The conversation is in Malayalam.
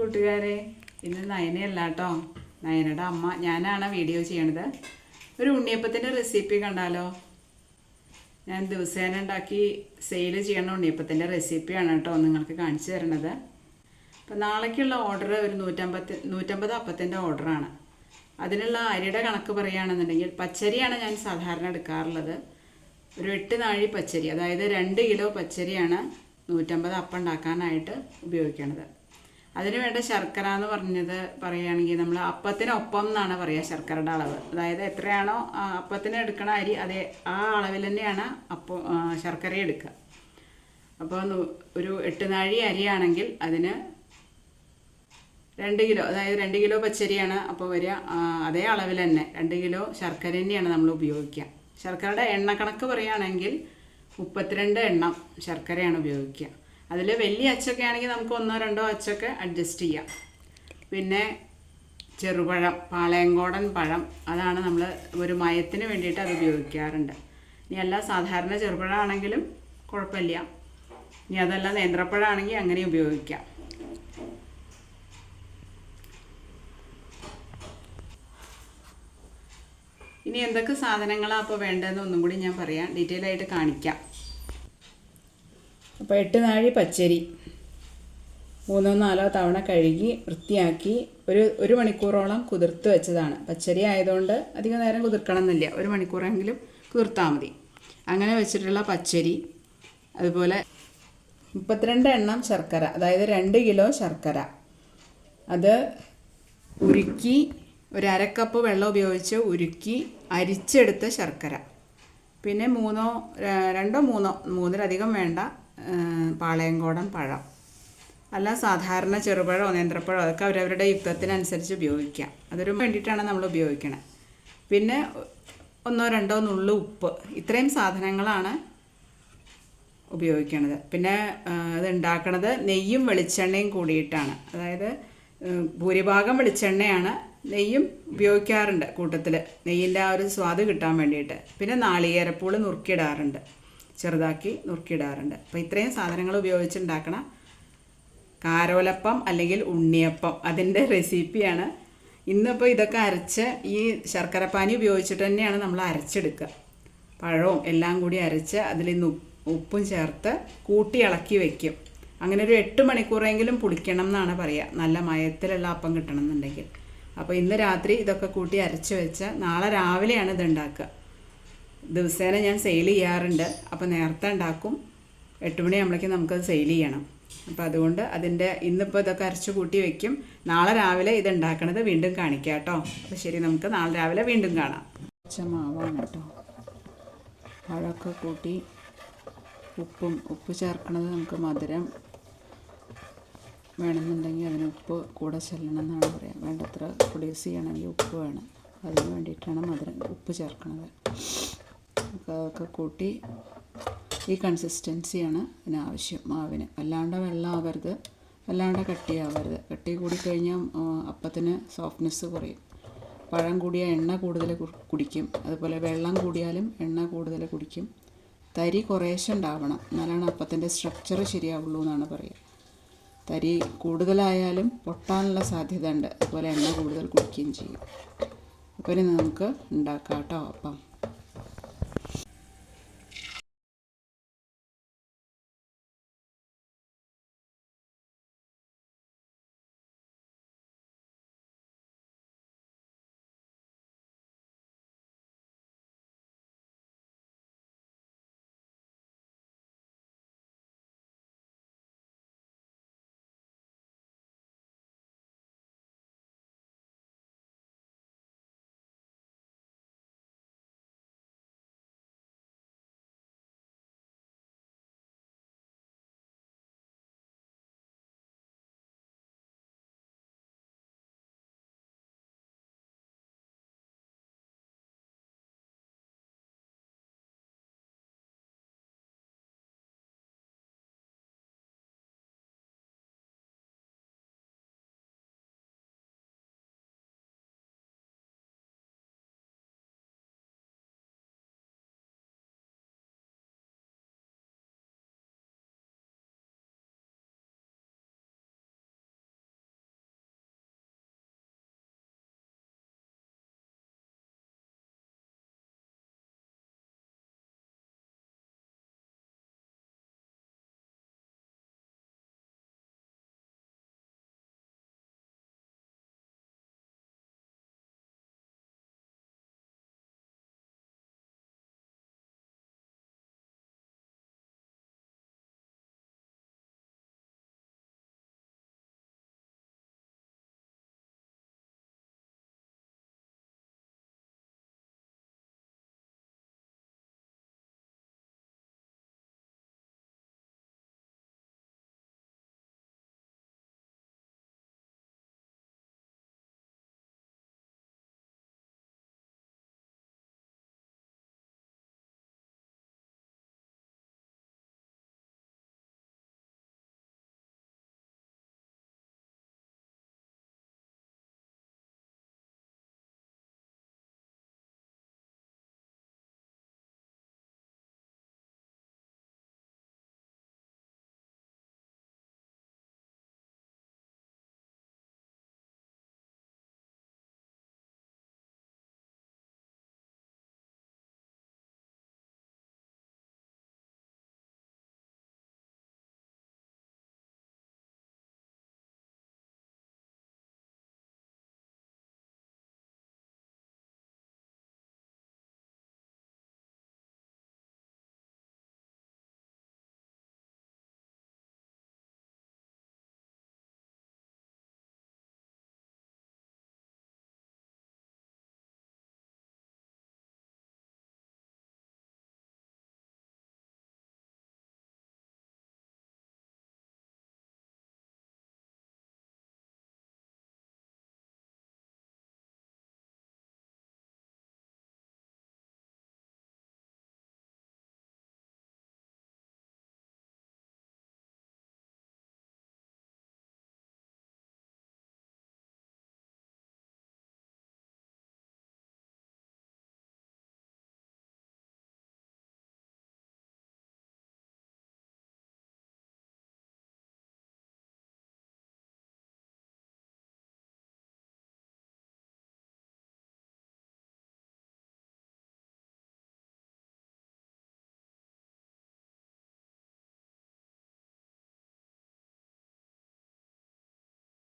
കൂട്ടുകാരെ, ഇന്ന് നയനയല്ല കേട്ടോ, നയനയുടെ അമ്മ ഞാനാണ് വീഡിയോ ചെയ്യണത്. ഒരു ഉണ്ണിയപ്പത്തിൻ്റെ റെസിപ്പി കണ്ടാലോ? ഞാൻ ദിവസേന ഉണ്ടാക്കി സെയിൽ ചെയ്യണ ഉണ്ണിയപ്പത്തിൻ്റെ റെസിപ്പിയാണ് കേട്ടോ നിങ്ങൾക്ക് കാണിച്ചു തരണത്. അപ്പോൾ നാളേക്കുള്ള ഓർഡർ ഒരു 150 അപ്പത്തിൻ്റെ ഓർഡറാണ്. അതിനുള്ള അരിയുടെ കണക്ക് പറയുകയാണെന്നുണ്ടെങ്കിൽ, പച്ചരിയാണ് ഞാൻ സാധാരണ എടുക്കാറുള്ളത്. ഒരു 8 നാഴി പച്ചരി, അതായത് 2 കിലോ പച്ചരിയാണ് 150 അപ്പം ഉണ്ടാക്കാനായിട്ട് ഉപയോഗിക്കുന്നത്. അതിന് വേണ്ട ശർക്കര എന്ന് പറയുകയാണെങ്കിൽ നമ്മൾ അപ്പത്തിനൊപ്പം എന്നാണ് പറയുക ശർക്കരയുടെ അളവ്. അതായത് എത്രയാണോ അപ്പത്തിന് എടുക്കണ അരി അതേ ആ അളവിൽ തന്നെയാണ് ശർക്കര എടുക്കുക. അപ്പോൾ ഒരു 8 നാഴി അരിയാണെങ്കിൽ അതിന് 2 കിലോ, അതായത് 2 കിലോ പച്ചരിയാണ് അപ്പോൾ വരിക. അതേ അളവിൽ തന്നെ 2 കിലോ ശർക്കര തന്നെയാണ് നമ്മൾ ഉപയോഗിക്കുക. ശർക്കരയുടെ എണ്ണക്കണക്ക് പറയുകയാണെങ്കിൽ 32 എണ്ണം ശർക്കരയാണ് ഉപയോഗിക്കുക. അതിൽ വലിയ അച്ചൊക്കെ ആണെങ്കിൽ നമുക്ക് 1-2 അച്ചൊക്കെ അഡ്ജസ്റ്റ് ചെയ്യാം. പിന്നെ ചെറുപഴം, പാളയങ്കോടൻ പഴം, അതാണ് നമ്മൾ ഒരു മയത്തിന് വേണ്ടിയിട്ട് അത് ഉപയോഗിക്കാറുണ്ട്. ഇനി അല്ല സാധാരണ ചെറുപഴമാണെങ്കിലും കുഴപ്പമില്ല. ഇനി അതല്ല നേന്ത്രപ്പഴമാണെങ്കിൽ അങ്ങനെ ഉപയോഗിക്കാം. ഇനി എന്തൊക്കെ സാധനങ്ങളാണ് അപ്പോൾ വേണ്ടതെന്ന് ഒന്നും കൂടി ഞാൻ പറയാം, ഡീറ്റെയിൽ ആയിട്ട് കാണിക്കാം. അപ്പോൾ 8 നാഴി പച്ചരി 3-4 തവണ കഴുകി വൃത്തിയാക്കി ഒരു മണിക്കൂറോളം കുതിർത്ത് വെച്ചതാണ്. പച്ചരി ആയതുകൊണ്ട് അധികം നേരം കുതിർക്കണം എന്നില്ല, 1 മണിക്കൂറെങ്കിലും കുതിർത്താൽ മതി. അങ്ങനെ വെച്ചിട്ടുള്ള പച്ചരി, അതുപോലെ 32 എണ്ണം ശർക്കര, അതായത് 2 കിലോ ശർക്കര, അത് ഉരുക്കി 1/2 കപ്പ് വെള്ളം ഉപയോഗിച്ച് ഉരുക്കി അരിച്ചെടുത്ത ശർക്കര. പിന്നെ 3-3 വേണ്ട പാളയങ്കോടൻ പഴം, അല്ല സാധാരണ ചെറുപഴമോ നേന്ത്രപ്പഴമോ അതൊക്കെ അവരവരുടെ യുക്തത്തിനനുസരിച്ച് ഉപയോഗിക്കാം. അതൊരു വേണ്ടിയിട്ടാണ് നമ്മൾ ഉപയോഗിക്കണത്. പിന്നെ 1-2 നുള്ളു ഉപ്പ്, ഇത്രയും സാധനങ്ങളാണ് ഉപയോഗിക്കണത്. പിന്നെ അത് ഉണ്ടാക്കണത് നെയ്യും വെളിച്ചെണ്ണയും കൂടിയിട്ടാണ്. അതായത് ഭൂരിഭാഗം വെളിച്ചെണ്ണയാണ്, നെയ്യും ഉപയോഗിക്കാറുണ്ട് കൂട്ടത്തിൽ, നെയ്യിൻ്റെ ആ ഒരു സ്വാദ് കിട്ടാൻ വേണ്ടിയിട്ട്. പിന്നെ നാളികേരപ്പൂള് നുറുക്കിയിടാറുണ്ട്, ചെറുതാക്കി നുറുക്കിയിടാറുണ്ട്. അപ്പോൾ ഇത്രയും സാധനങ്ങൾ ഉപയോഗിച്ചുണ്ടാക്കണ കാരോലപ്പം അല്ലെങ്കിൽ ഉണ്ണിയപ്പം, അതിൻ്റെ റെസിപ്പിയാണ് ഇന്നിപ്പോൾ. ഇതൊക്കെ അരച്ച് ഈ ശർക്കരപ്പാനി ഉപയോഗിച്ചിട്ട് തന്നെയാണ് നമ്മൾ അരച്ചെടുക്കുക. പഴവും എല്ലാം കൂടി അരച്ച് അതിൽ ഉപ്പും ചേർത്ത് കൂട്ടി ഇളക്കി വയ്ക്കും. അങ്ങനെ ഒരു 8 മണിക്കൂറെങ്കിലും പുളിക്കണം എന്നാണ് പറയുക, നല്ല മയത്തിലുള്ള അപ്പം കിട്ടണം എന്നുണ്ടെങ്കിൽ. അപ്പോൾ ഇന്ന് രാത്രി ഇതൊക്കെ കൂട്ടി അരച്ച് വെച്ച് നാളെ രാവിലെയാണ് ഇത് ഉണ്ടാക്കുക. ദിവസേന ഞാൻ സെയിൽ ചെയ്യാറുണ്ട്. അപ്പോൾ നേരത്തെ ഉണ്ടാക്കും, 8 മണിയാകുമ്പോഴേക്കും നമുക്കത് സെയിൽ ചെയ്യണം. അപ്പോൾ അതുകൊണ്ട് ഇന്നിപ്പോൾ ഇതൊക്കെ അരച്ച് കൂട്ടി വയ്ക്കും. നാളെ രാവിലെ ഇത് ഉണ്ടാക്കണത് വീണ്ടും കാണിക്കാം കേട്ടോ. അപ്പോൾ ശരി, നമുക്ക് നാളെ രാവിലെ വീണ്ടും കാണാം. മാവാണ് കേട്ടോ, പഴമൊക്കെ കൂട്ടി ഉപ്പ് ചേർക്കണത് നമുക്ക് മധുരം വേണമെന്നുണ്ടെങ്കിൽ അതിന് ഉപ്പ് കൂടെ ചെല്ലണം എന്നാണ് പറയുക. വേണ്ടത്ര പ്രൊഡ്യൂസ് ചെയ്യണമെങ്കിൽ ഉപ്പ് വേണം, അതിന് വേണ്ടിയിട്ടാണ് ഉപ്പ് ചേർക്കണത്. അതൊക്കെ കൂട്ടി ഈ കൺസിസ്റ്റൻസിയാണ് ഇതിനാവശ്യം മാവിന്. അല്ലാണ്ട് വെള്ളം ആവരുത്, അല്ലാണ്ട് കട്ടിയാവരുത്. കട്ടി കൂടിക്കഴിഞ്ഞാൽ അപ്പത്തിന് സോഫ്റ്റ്നെസ് കുറയും. പഴം കൂടിയാൽ എണ്ണ കൂടുതൽ കുടിക്കും, അതുപോലെ വെള്ളം കൂടിയാലും എണ്ണ കൂടുതൽ കുടിക്കും. തരി കുറേശ്ശെ ഉണ്ടാവണം, എന്നാലാണ് അപ്പത്തിൻ്റെ സ്ട്രക്ചർ ശരിയാവുള്ളൂ എന്നാണ് പറയുക. തരി കൂടുതലായാലും പൊട്ടാനുള്ള സാധ്യത ഉണ്ട്, അതുപോലെ എണ്ണ കൂടുതൽ കുടിക്കുകയും ചെയ്യും. അപ്പോൾ ഇനി നമുക്ക് ഉണ്ടാക്കാം കേട്ടോ അപ്പം.